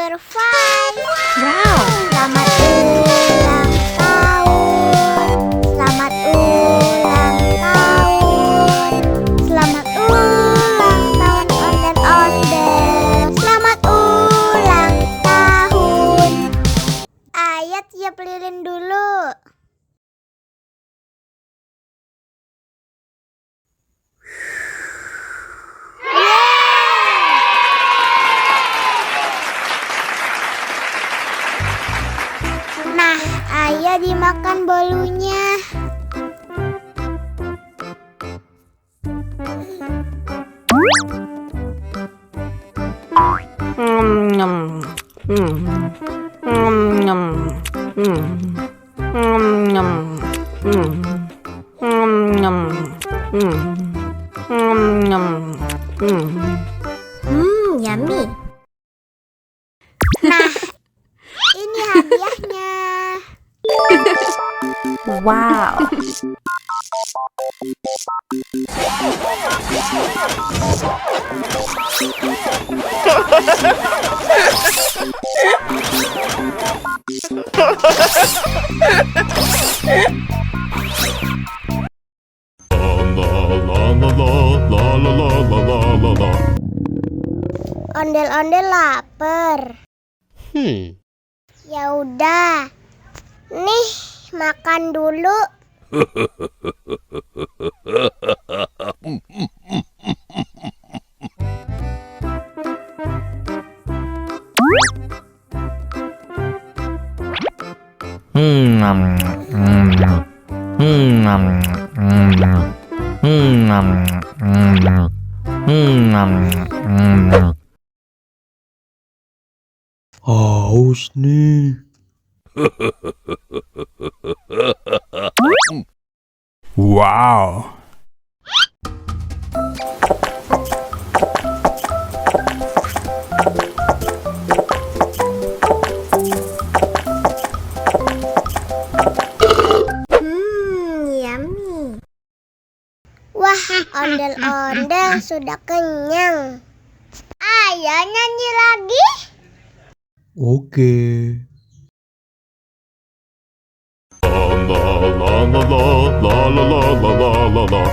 Number 5. Wow. Selamat ulang tahun. Selamat ulang tahun. Selamat ulang tahun ondel-ondel. Selamat ulang tahun. Ayat tiup lilin dulu. Nah, ayo dimakan bolunya. Nyam. Nyam. Nyam. Nyam. Yummy. Nah, ini hadiahnya. Wow. Ondel-ondel lapar. Ya udah. Nih, makan dulu. Haus nih. Wow. Yummy. Wah, ondel-ondel sudah kenyang. Ayo nyanyi lagi. Oke. La la la la la la la la la la la la